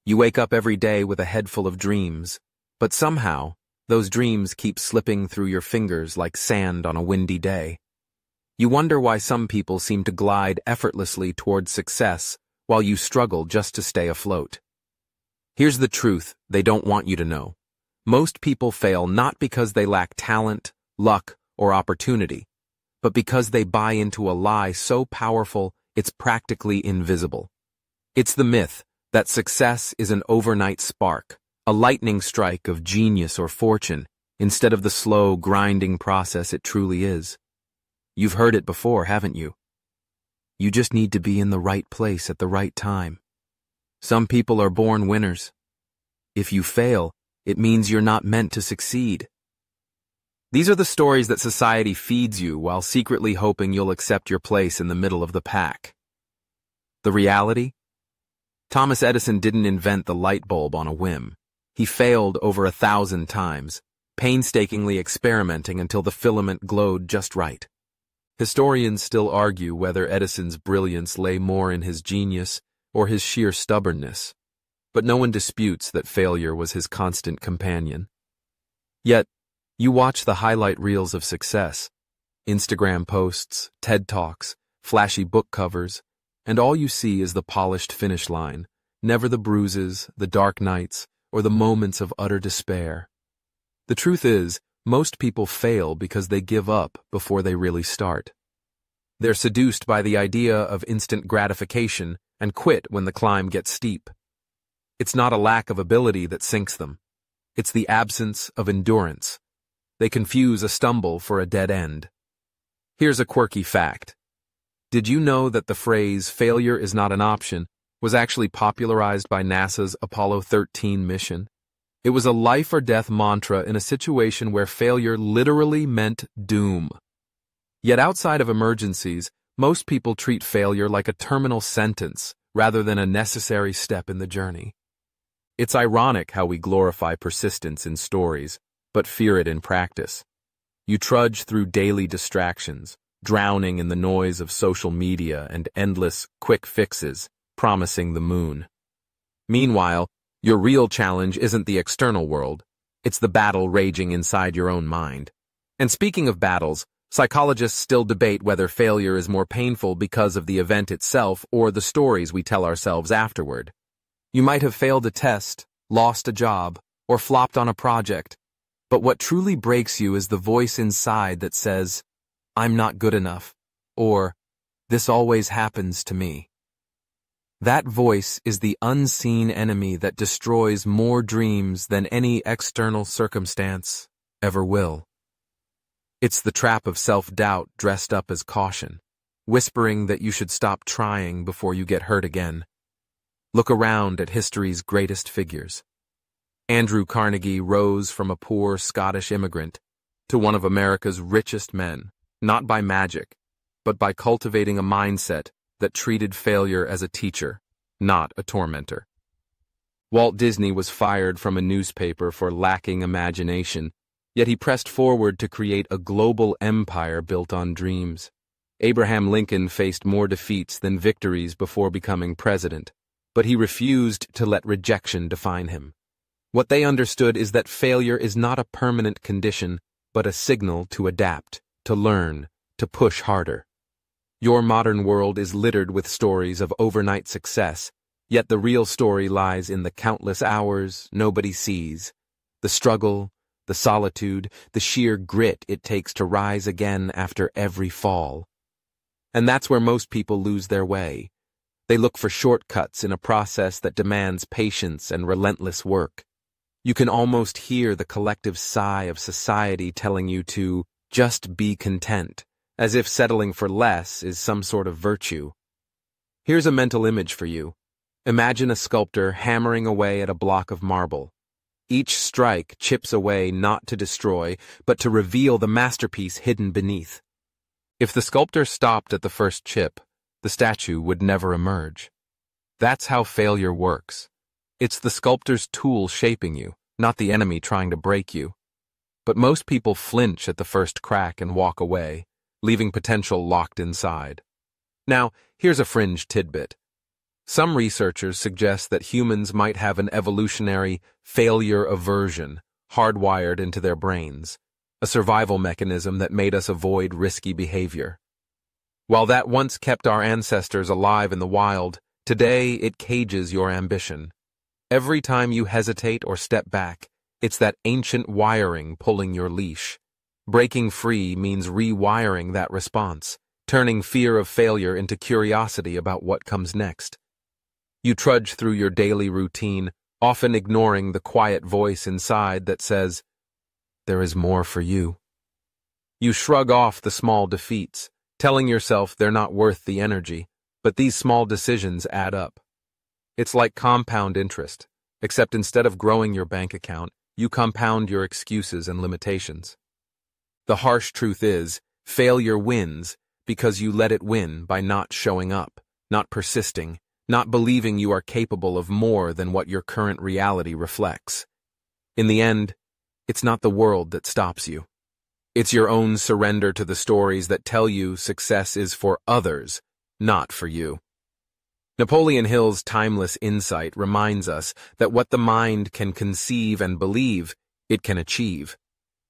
You wake up every day with a head full of dreams, but somehow, those dreams keep slipping through your fingers like sand on a windy day. You wonder why some people seem to glide effortlessly towards success while you struggle just to stay afloat. Here's the truth they don't want you to know. Most people fail not because they lack talent, luck, or opportunity, but because they buy into a lie so powerful it's practically invisible. It's the myth that success is an overnight spark, a lightning strike of genius or fortune, instead of the slow, grinding process it truly is. You've heard it before, haven't you? You just need to be in the right place at the right time. Some people are born winners. If you fail, it means you're not meant to succeed. These are the stories that society feeds you while secretly hoping you'll accept your place in the middle of the pack. The reality? Thomas Edison didn't invent the light bulb on a whim. He failed over 1,000 times, painstakingly experimenting until the filament glowed just right. Historians still argue whether Edison's brilliance lay more in his genius or his sheer stubbornness, but no one disputes that failure was his constant companion. Yet, you watch the highlight reels of success, Instagram posts, TED Talks, flashy book covers, and all you see is the polished finish line, never the bruises, the dark nights, or the moments of utter despair. The truth is, most people fail because they give up before they really start. They're seduced by the idea of instant gratification and quit when the climb gets steep. It's not a lack of ability that sinks them. It's the absence of endurance. They confuse a stumble for a dead end. Here's a quirky fact. Did you know that the phrase "failure is not an option" was actually popularized by NASA's Apollo 13 mission? It was a life-or-death mantra in a situation where failure literally meant doom. Yet outside of emergencies, most people treat failure like a terminal sentence rather than a necessary step in the journey. It's ironic how we glorify persistence in stories, but fear it in practice. You trudge through daily distractions, drowning in the noise of social media and endless quick fixes, promising the moon. Meanwhile, your real challenge isn't the external world, it's the battle raging inside your own mind. And speaking of battles, psychologists still debate whether failure is more painful because of the event itself or the stories we tell ourselves afterward. You might have failed a test, lost a job, or flopped on a project, but what truly breaks you is the voice inside that says, "I'm not good enough," or "This always happens to me." That voice is the unseen enemy that destroys more dreams than any external circumstance ever will. It's the trap of self-doubt dressed up as caution, whispering that you should stop trying before you get hurt again. Look around at history's greatest figures. Andrew Carnegie rose from a poor Scottish immigrant to one of America's richest men, not by magic, but by cultivating a mindset that treated failure as a teacher, not a tormentor. Walt Disney was fired from a newspaper for lacking imagination, yet he pressed forward to create a global empire built on dreams. Abraham Lincoln faced more defeats than victories before becoming president, but he refused to let rejection define him. What they understood is that failure is not a permanent condition, but a signal to adapt, to learn, to push harder. Your modern world is littered with stories of overnight success, yet the real story lies in the countless hours nobody sees, the struggle, the solitude, the sheer grit it takes to rise again after every fall. And that's where most people lose their way. They look for shortcuts in a process that demands patience and relentless work. You can almost hear the collective sigh of society telling you to just be content, as if settling for less is some sort of virtue. Here's a mental image for you. Imagine a sculptor hammering away at a block of marble. Each strike chips away not to destroy, but to reveal the masterpiece hidden beneath. If the sculptor stopped at the first chip, the statue would never emerge. That's how failure works. It's the sculptor's tool shaping you, not the enemy trying to break you. But most people flinch at the first crack and walk away, leaving potential locked inside. Now, here's a fringe tidbit. Some researchers suggest that humans might have an evolutionary failure aversion hardwired into their brains, a survival mechanism that made us avoid risky behavior. While that once kept our ancestors alive in the wild, today it cages your ambition. Every time you hesitate or step back, it's that ancient wiring pulling your leash. Breaking free means rewiring that response, turning fear of failure into curiosity about what comes next. You trudge through your daily routine, often ignoring the quiet voice inside that says, "There is more for you." You shrug off the small defeats, telling yourself they're not worth the energy, but these small decisions add up. It's like compound interest, except instead of growing your bank account, you compound your excuses and limitations. The harsh truth is, failure wins because you let it win by not showing up, not persisting, not believing you are capable of more than what your current reality reflects. In the end, it's not the world that stops you. It's your own surrender to the stories that tell you success is for others, not for you. Napoleon Hill's timeless insight reminds us that what the mind can conceive and believe, it can achieve.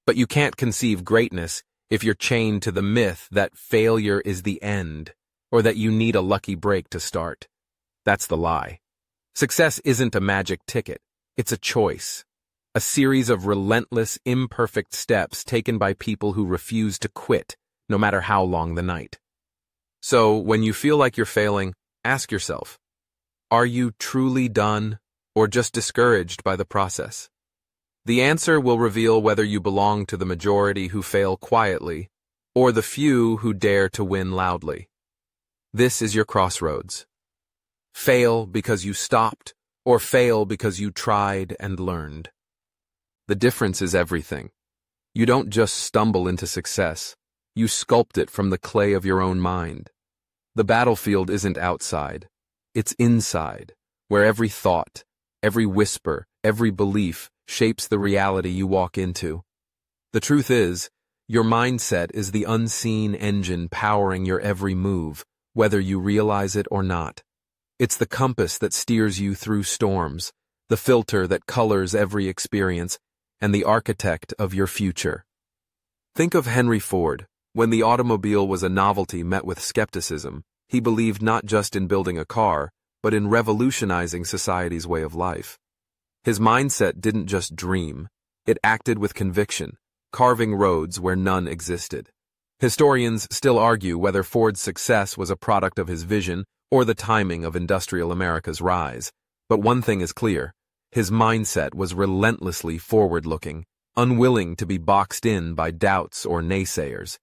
But you can't conceive greatness if you're chained to the myth that failure is the end, or that you need a lucky break to start. That's the lie. Success isn't a magic ticket, it's a choice. A series of relentless, imperfect steps taken by people who refuse to quit, no matter how long the night. So, when you feel like you're failing, ask yourself, are you truly done, or just discouraged by the process? The answer will reveal whether you belong to the majority who fail quietly, or the few who dare to win loudly. This is your crossroads. Fail because you stopped, or fail because you tried and learned. The difference is everything. You don't just stumble into success, you sculpt it from the clay of your own mind. The battlefield isn't outside, it's inside, where every thought, every whisper, every belief shapes the reality you walk into. The truth is, your mindset is the unseen engine powering your every move, whether you realize it or not. It's the compass that steers you through storms, the filter that colors every experience, and the architect of your future. Think of Henry Ford. When the automobile was a novelty met with skepticism, he believed not just in building a car, but in revolutionizing society's way of life. His mindset didn't just dream, it acted with conviction, carving roads where none existed. Historians still argue whether Ford's success was a product of his vision or the timing of industrial America's rise, but one thing is clear. His mindset was relentlessly forward-looking, unwilling to be boxed in by doubts or naysayers.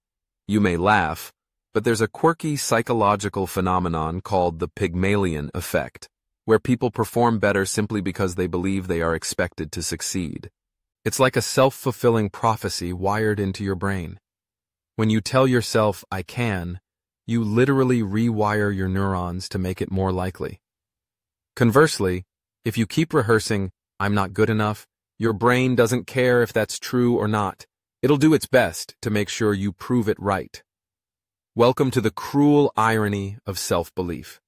You may laugh, but there's a quirky psychological phenomenon called the Pygmalion effect, where people perform better simply because they believe they are expected to succeed. It's like a self-fulfilling prophecy wired into your brain. When you tell yourself, "I can," you literally rewire your neurons to make it more likely. Conversely, if you keep rehearsing, "I'm not good enough," your brain doesn't care if that's true or not. It'll do its best to make sure you prove it right. Welcome to the cruel irony of self-belief.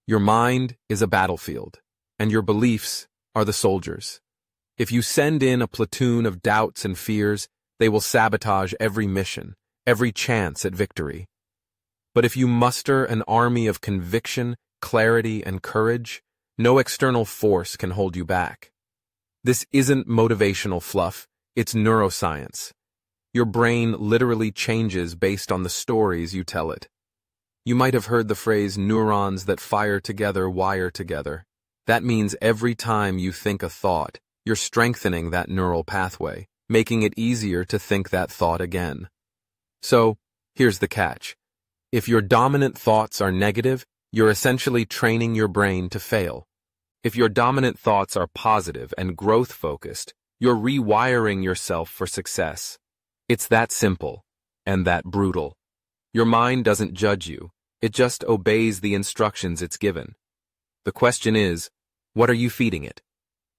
Your mind is a battlefield, and your beliefs are the soldiers. If you send in a platoon of doubts and fears, they will sabotage every mission, every chance at victory. But if you muster an army of conviction, clarity, and courage, no external force can hold you back. This isn't motivational fluff, it's neuroscience. Your brain literally changes based on the stories you tell it. You might have heard the phrase, "neurons that fire together wire together." That means every time you think a thought, you're strengthening that neural pathway, making it easier to think that thought again. So, here's the catch. If your dominant thoughts are negative, you're essentially training your brain to fail. If your dominant thoughts are positive and growth-focused, you're rewiring yourself for success. It's that simple, and that brutal. Your mind doesn't judge you, it just obeys the instructions it's given. The question is, what are you feeding it?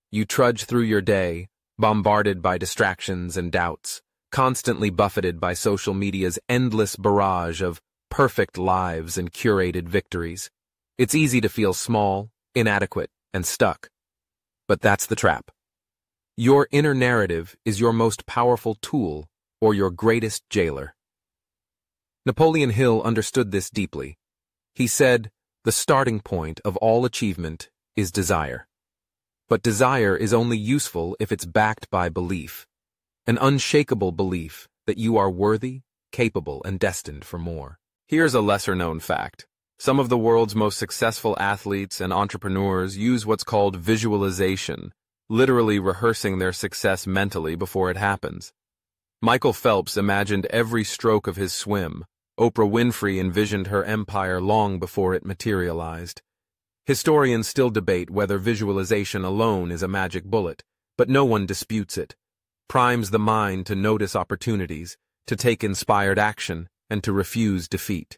You trudge through your day, bombarded by distractions and doubts, constantly buffeted by social media's endless barrage of perfect lives and curated victories. It's easy to feel small, inadequate, and stuck. But that's the trap. Your inner narrative is your most powerful tool or your greatest jailer. Napoleon Hill understood this deeply. He said, "The starting point of all achievement is desire. But desire is only useful if it's backed by belief, an unshakable belief that you are worthy, capable, and destined for more." Here's a lesser-known fact. Some of the world's most successful athletes and entrepreneurs use what's called visualization, literally rehearsing their success mentally before it happens. Michael Phelps imagined every stroke of his swim. Oprah Winfrey envisioned her empire long before it materialized. Historians still debate whether visualization alone is a magic bullet, but no one disputes it. Primes the mind to notice opportunities, to take inspired action, and to refuse defeat.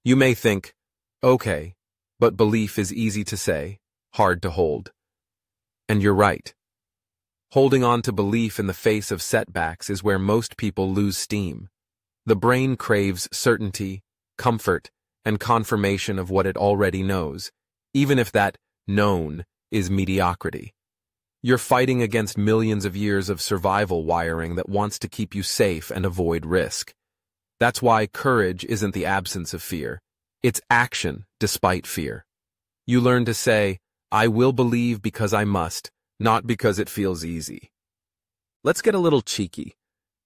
You may think, okay, but belief is easy to say, hard to hold. And you're right. Holding on to belief in the face of setbacks is where most people lose steam. The brain craves certainty, comfort, and confirmation of what it already knows, even if that known is mediocrity. You're fighting against millions of years of survival wiring that wants to keep you safe and avoid risk. That's why courage isn't the absence of fear. It's action despite fear. You learn to say, "I will believe because I must, not because it feels easy." Let's get a little cheeky.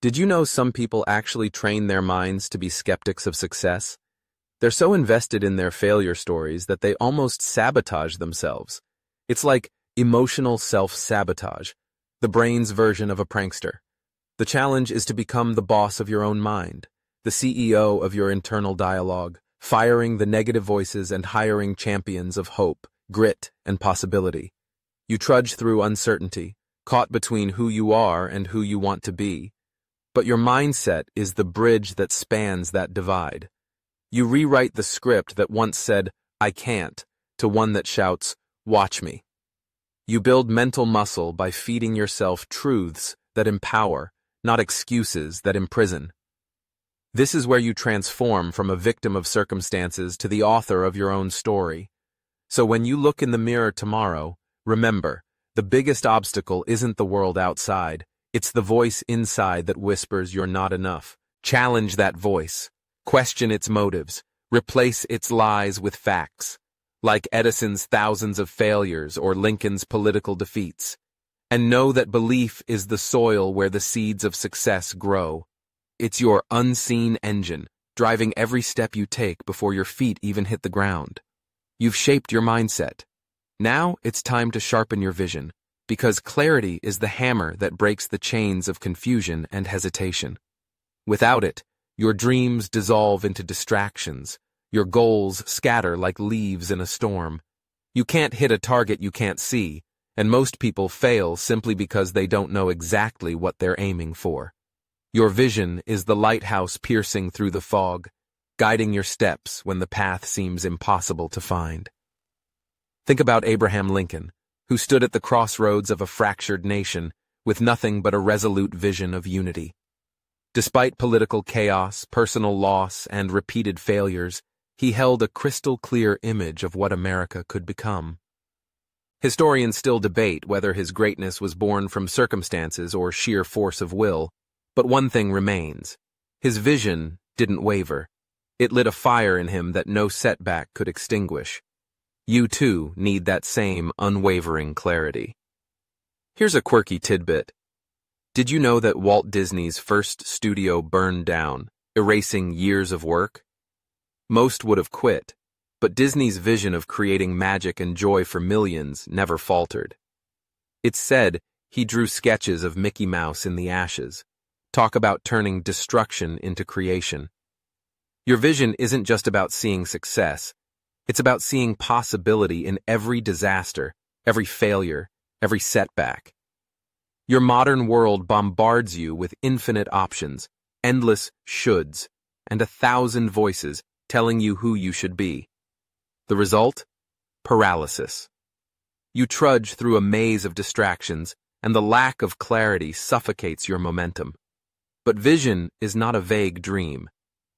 Did you know some people actually train their minds to be skeptics of success? They're so invested in their failure stories that they almost sabotage themselves. It's like emotional self-sabotage, the brain's version of a prankster. The challenge is to become the boss of your own mind, the CEO of your internal dialogue, firing the negative voices and hiring champions of hope, grit, and possibility. You trudge through uncertainty, caught between who you are and who you want to be. But your mindset is the bridge that spans that divide. You rewrite the script that once said, "I can't," to one that shouts, "Watch me." You build mental muscle by feeding yourself truths that empower, not excuses that imprison. This is where you transform from a victim of circumstances to the author of your own story. So when you look in the mirror tomorrow, remember, the biggest obstacle isn't the world outside, it's the voice inside that whispers you're not enough. Challenge that voice. Question its motives. Replace its lies with facts, like Edison's thousands of failures or Lincoln's political defeats. And know that belief is the soil where the seeds of success grow. It's your unseen engine, driving every step you take before your feet even hit the ground. You've shaped your mindset. Now it's time to sharpen your vision, because clarity is the hammer that breaks the chains of confusion and hesitation. Without it, your dreams dissolve into distractions, your goals scatter like leaves in a storm. You can't hit a target you can't see, and most people fail simply because they don't know exactly what they're aiming for. Your vision is the lighthouse piercing through the fog, guiding your steps when the path seems impossible to find. Think about Abraham Lincoln, who stood at the crossroads of a fractured nation with nothing but a resolute vision of unity. Despite political chaos, personal loss, and repeated failures, he held a crystal-clear image of what America could become. Historians still debate whether his greatness was born from circumstances or sheer force of will, but one thing remains. His vision didn't waver. It lit a fire in him that no setback could extinguish. You too need that same unwavering clarity. Here's a quirky tidbit. Did you know that Walt Disney's first studio burned down, erasing years of work? Most would have quit, but Disney's vision of creating magic and joy for millions never faltered. It's said he drew sketches of Mickey Mouse in the ashes. Talk about turning destruction into creation. Your vision isn't just about seeing success. It's about seeing possibility in every disaster, every failure, every setback. Your modern world bombards you with infinite options, endless shoulds, and 1,000 voices telling you who you should be. The result? Paralysis. You trudge through a maze of distractions, and the lack of clarity suffocates your momentum. But vision is not a vague dream.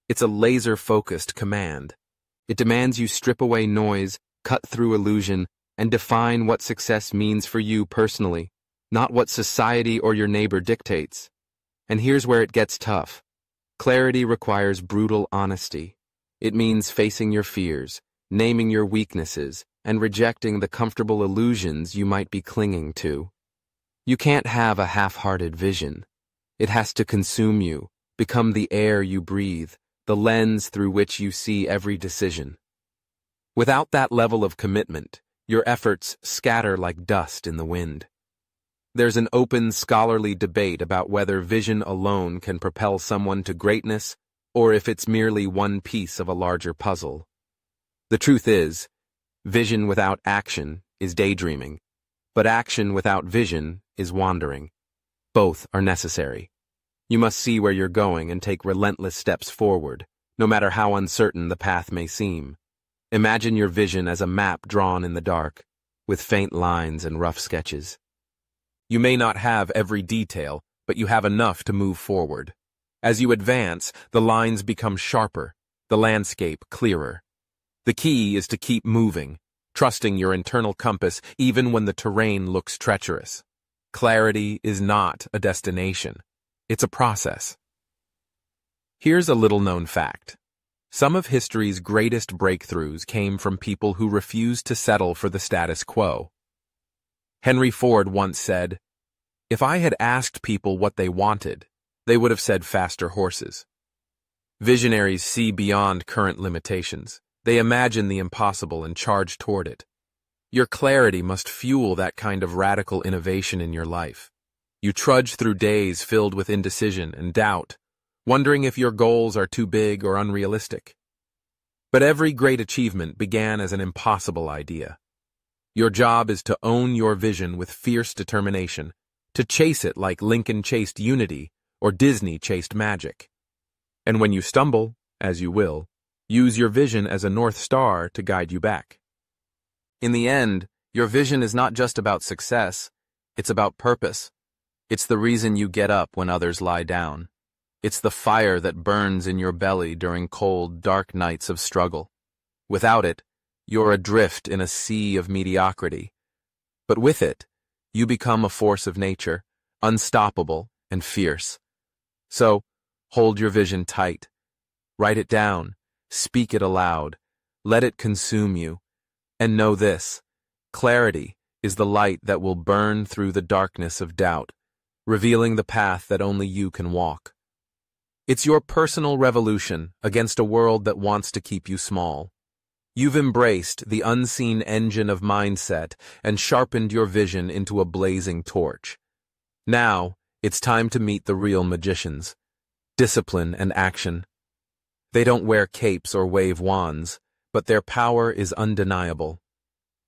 It's a laser-focused command. It demands you strip away noise, cut through illusion, and define what success means for you personally, not what society or your neighbor dictates. And here's where it gets tough. Clarity requires brutal honesty. It means facing your fears, naming your weaknesses, and rejecting the comfortable illusions you might be clinging to. You can't have a half-hearted vision. It has to consume you, become the air you breathe, the lens through which you see every decision. Without that level of commitment, your efforts scatter like dust in the wind. There's an open scholarly debate about whether vision alone can propel someone to greatness or if it's merely one piece of a larger puzzle. The truth is, vision without action is daydreaming, but action without vision is wandering. Both are necessary. You must see where you're going and take relentless steps forward, no matter how uncertain the path may seem. Imagine your vision as a map drawn in the dark, with faint lines and rough sketches. You may not have every detail, but you have enough to move forward. As you advance, the lines become sharper, the landscape clearer. The key is to keep moving, trusting your internal compass even when the terrain looks treacherous. Clarity is not a destination. It's a process. Here's a little-known fact. Some of history's greatest breakthroughs came from people who refused to settle for the status quo. Henry Ford once said, "If I had asked people what they wanted, they would have said faster horses." Visionaries see beyond current limitations. They imagine the impossible and charge toward it. Your clarity must fuel that kind of radical innovation in your life. You trudge through days filled with indecision and doubt, wondering if your goals are too big or unrealistic. But every great achievement began as an impossible idea. Your job is to own your vision with fierce determination, to chase it like Lincoln chased unity or Disney chased magic. And when you stumble, as you will, use your vision as a North Star to guide you back. In the end, your vision is not just about success, it's about purpose. It's the reason you get up when others lie down. It's the fire that burns in your belly during cold, dark nights of struggle. Without it, you're adrift in a sea of mediocrity. But with it, you become a force of nature, unstoppable and fierce. So, hold your vision tight. Write it down. Speak it aloud. Let it consume you. And know this: clarity is the light that will burn through the darkness of doubt, revealing the path that only you can walk. It's your personal revolution against a world that wants to keep you small. You've embraced the unseen engine of mindset and sharpened your vision into a blazing torch. Now, it's time to meet the real magicians: discipline and action. They don't wear capes or wave wands, but their power is undeniable.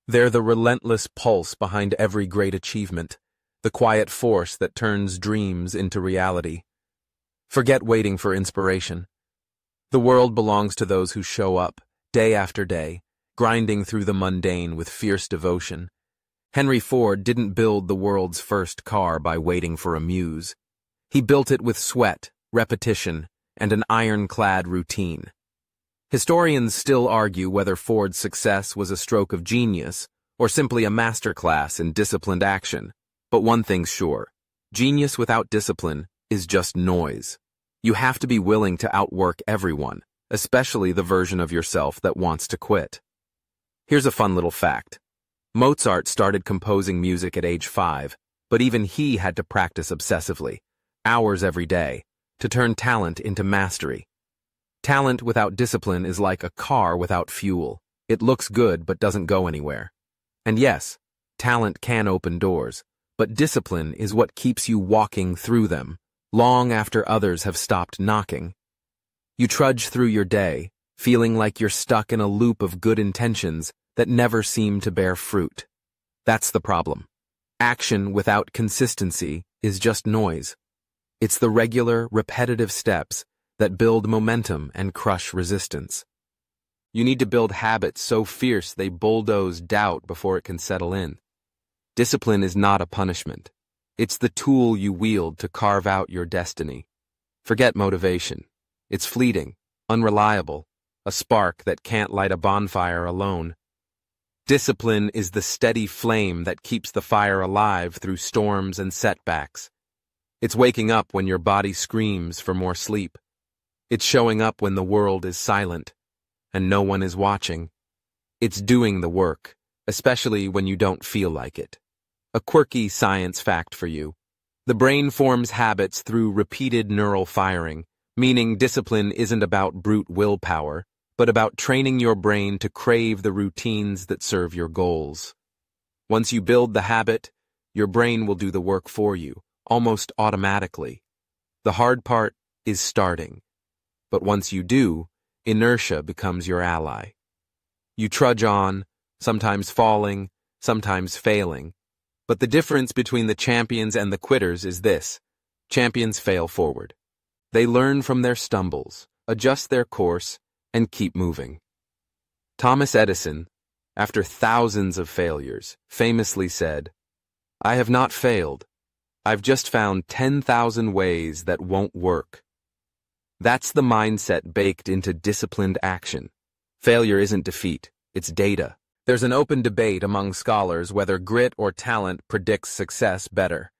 They're the relentless pulse behind every great achievement, the quiet force that turns dreams into reality. Forget waiting for inspiration. The world belongs to those who show up, day after day, grinding through the mundane with fierce devotion. Henry Ford didn't build the world's first car by waiting for a muse. He built it with sweat, repetition, and an ironclad routine. Historians still argue whether Ford's success was a stroke of genius or simply a masterclass in disciplined action. But one thing's sure: genius without discipline is just noise. You have to be willing to outwork everyone, especially the version of yourself that wants to quit. Here's a fun little fact. Mozart started composing music at age 5, but even he had to practice obsessively, hours every day, to turn talent into mastery. Talent without discipline is like a car without fuel. It looks good but doesn't go anywhere. And yes, talent can open doors, but discipline is what keeps you walking through them, long after others have stopped knocking. You trudge through your day, feeling like you're stuck in a loop of good intentions that never seem to bear fruit. That's the problem. Action without consistency is just noise. It's the regular, repetitive steps that build momentum and crush resistance. You need to build habits so fierce they bulldoze doubt before it can settle in. Discipline is not a punishment. It's the tool you wield to carve out your destiny. Forget motivation. It's fleeting, unreliable, a spark that can't light a bonfire alone. Discipline is the steady flame that keeps the fire alive through storms and setbacks. It's waking up when your body screams for more sleep. It's showing up when the world is silent and no one is watching. It's doing the work, especially when you don't feel like it. A quirky science fact for you. The brain forms habits through repeated neural firing, meaning discipline isn't about brute willpower, but about training your brain to crave the routines that serve your goals. Once you build the habit, your brain will do the work for you, almost automatically. The hard part is starting. But once you do, inertia becomes your ally. You trudge on, sometimes falling, sometimes failing. But the difference between the champions and the quitters is this: champions fail forward. They learn from their stumbles, adjust their course, and keep moving. Thomas Edison, after thousands of failures, famously said, "I have not failed. I've just found 10,000 ways that won't work." That's the mindset baked into disciplined action. Failure isn't defeat, it's data. There's an open debate among scholars whether grit or talent predicts success better.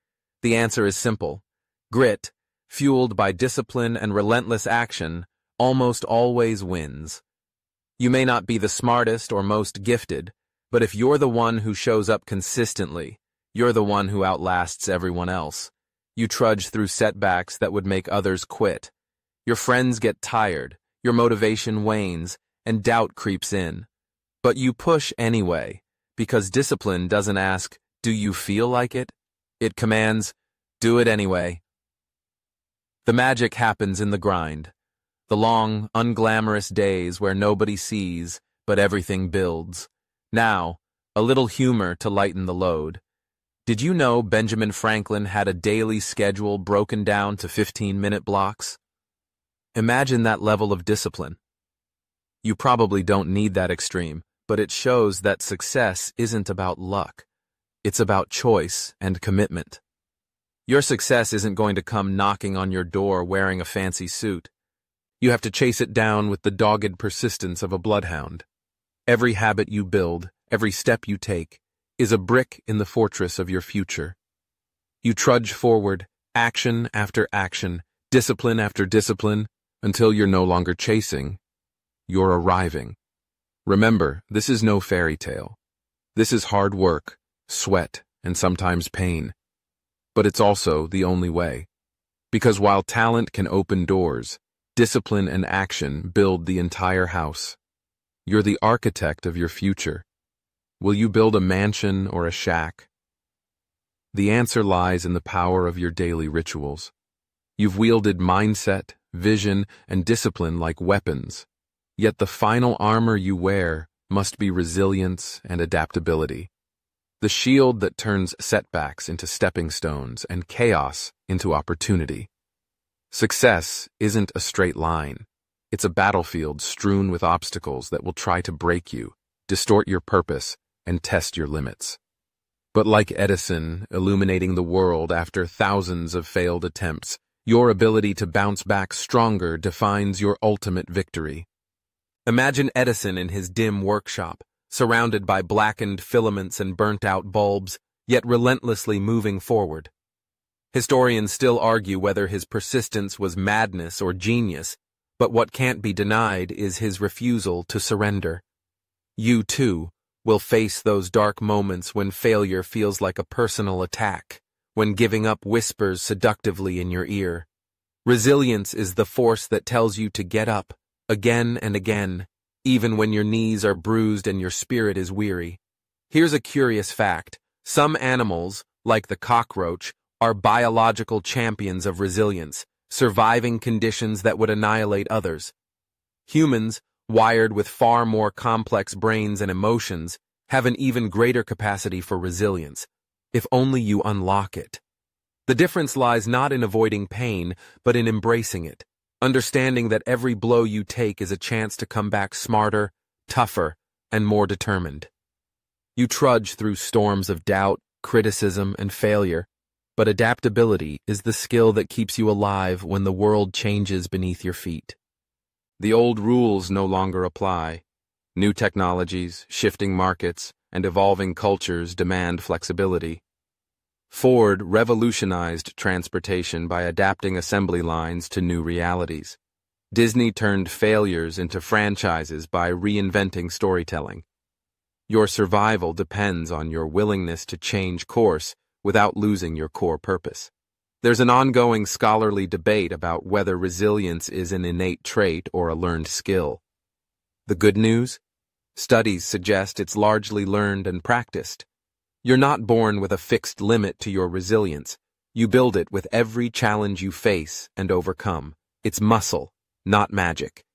The answer is simple. Grit, fueled by discipline and relentless action, almost always wins. You may not be the smartest or most gifted, but if you're the one who shows up consistently, you're the one who outlasts everyone else. You trudge through setbacks that would make others quit. Your friends get tired, your motivation wanes, and doubt creeps in. But you push anyway, because discipline doesn't ask, "Do you feel like it?" It commands, "Do it anyway." The magic happens in the grind. The long, unglamorous days where nobody sees, but everything builds. Now, a little humor to lighten the load. Did you know Benjamin Franklin had a daily schedule broken down to 15-minute blocks? Imagine that level of discipline. You probably don't need that extreme, but it shows that success isn't about luck. It's about choice and commitment. Your success isn't going to come knocking on your door wearing a fancy suit. You have to chase it down with the dogged persistence of a bloodhound. Every habit you build, every step you take, is a brick in the fortress of your future. You trudge forward, action after action, discipline after discipline, until you're no longer chasing, you're arriving. Remember, this is no fairy tale. This is hard work, sweat, and sometimes pain. But it's also the only way. Because while talent can open doors, discipline and action build the entire house. You're the architect of your future. Will you build a mansion or a shack? The answer lies in the power of your daily rituals. You've wielded mindset, vision, and discipline like weapons, yet the final armor you wear must be resilience and adaptability. The shield that turns setbacks into stepping stones and chaos into opportunity. Success isn't a straight line. It's a battlefield strewn with obstacles that will try to break you, distort your purpose, and test your limits. But like Edison illuminating the world after thousands of failed attempts, your ability to bounce back stronger defines your ultimate victory. Imagine Edison in his dim workshop, surrounded by blackened filaments and burnt-out bulbs, yet relentlessly moving forward. Historians still argue whether his persistence was madness or genius, but what can't be denied is his refusal to surrender. You, too, will face those dark moments when failure feels like a personal attack, when giving up whispers seductively in your ear. Resilience is the force that tells you to get up, again and again, even when your knees are bruised and your spirit is weary. Here's a curious fact. Some animals, like the cockroach, are biological champions of resilience, surviving conditions that would annihilate others. Humans, wired with far more complex brains and emotions, have an even greater capacity for resilience, if only you unlock it. The difference lies not in avoiding pain, but in embracing it, understanding that every blow you take is a chance to come back smarter, tougher, and more determined. You trudge through storms of doubt, criticism, and failure, but adaptability is the skill that keeps you alive when the world changes beneath your feet. The old rules no longer apply. New technologies, shifting markets, and evolving cultures demand flexibility. Ford revolutionized transportation by adapting assembly lines to new realities. Disney turned failures into franchises by reinventing storytelling. Your survival depends on your willingness to change course without losing your core purpose. There's an ongoing scholarly debate about whether resilience is an innate trait or a learned skill. The good news? Studies suggest it's largely learned and practiced. You're not born with a fixed limit to your resilience. You build it with every challenge you face and overcome. It's muscle, not magic.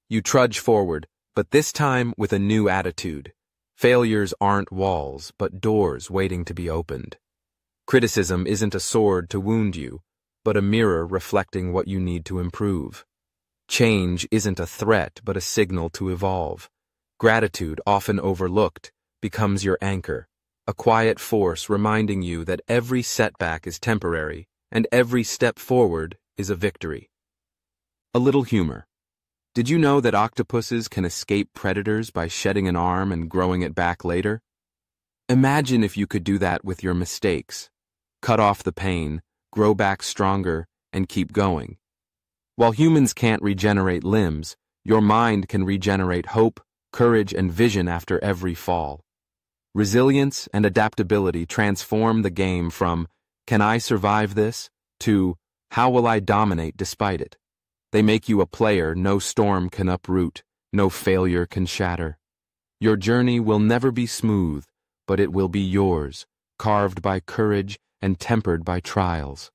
You trudge forward, but this time with a new attitude. Failures aren't walls, but doors waiting to be opened. Criticism isn't a sword to wound you, but a mirror reflecting what you need to improve. Change isn't a threat, but a signal to evolve. Gratitude, often overlooked, becomes your anchor, a quiet force reminding you that every setback is temporary and every step forward is a victory. A little humor. Did you know that octopuses can escape predators by shedding an arm and growing it back later? Imagine if you could do that with your mistakes. Cut off the pain, grow back stronger, and keep going. While humans can't regenerate limbs, your mind can regenerate hope, courage, and vision after every fall. Resilience and adaptability transform the game from, "Can I survive this?" to, "How will I dominate despite it?" They make you a player no storm can uproot, no failure can shatter. Your journey will never be smooth, but it will be yours, carved by courage and tempered by trials.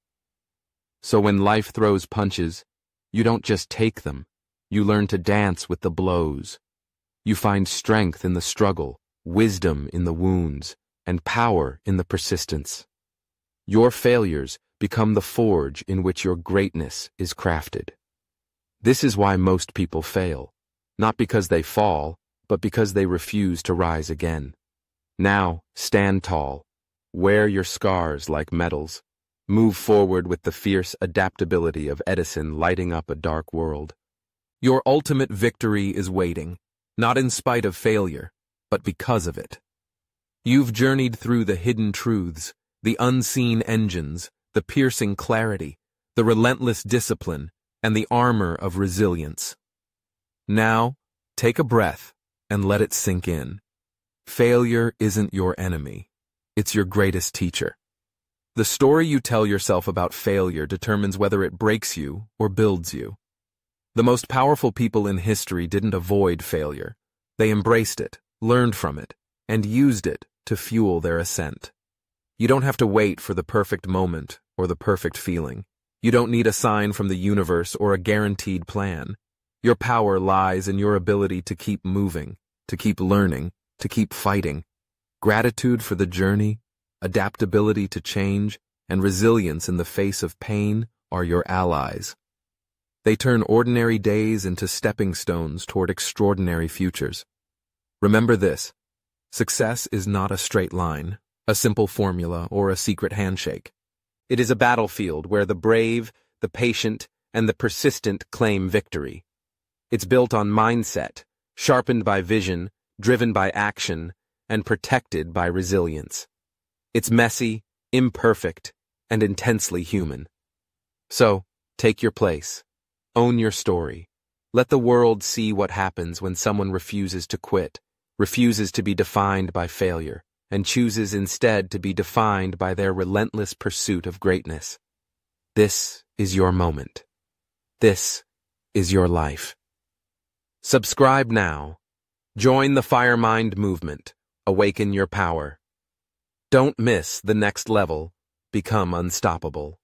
So when life throws punches, you don't just take them, you learn to dance with the blows. You find strength in the struggle, wisdom in the wounds, and power in the persistence. Your failures become the forge in which your greatness is crafted. This is why most people fail, not because they fall, but because they refuse to rise again. Now, stand tall. Wear your scars like medals. Move forward with the fierce adaptability of Edison lighting up a dark world. Your ultimate victory is waiting, not in spite of failure, but because of it. You've journeyed through the hidden truths, the unseen engines, the piercing clarity, the relentless discipline, and the armor of resilience. Now, take a breath and let it sink in. Failure isn't your enemy. It's your greatest teacher. The story you tell yourself about failure determines whether it breaks you or builds you. The most powerful people in history didn't avoid failure. They embraced it, learned from it, and used it to fuel their ascent. You don't have to wait for the perfect moment or the perfect feeling. You don't need a sign from the universe or a guaranteed plan. Your power lies in your ability to keep moving, to keep learning, to keep fighting. Gratitude for the journey, adaptability to change, and resilience in the face of pain are your allies. They turn ordinary days into stepping stones toward extraordinary futures. Remember this: success is not a straight line, a simple formula, or a secret handshake. It is a battlefield where the brave, the patient, and the persistent claim victory. It's built on mindset, sharpened by vision, driven by action, and protected by resilience. It's messy, imperfect, and intensely human. So, take your place. Own your story. Let the world see what happens when someone refuses to quit, refuses to be defined by failure, and chooses instead to be defined by their relentless pursuit of greatness. This is your moment. This is your life. Subscribe now. Join the FireMind movement. Awaken your power. Don't miss the next level. Become unstoppable.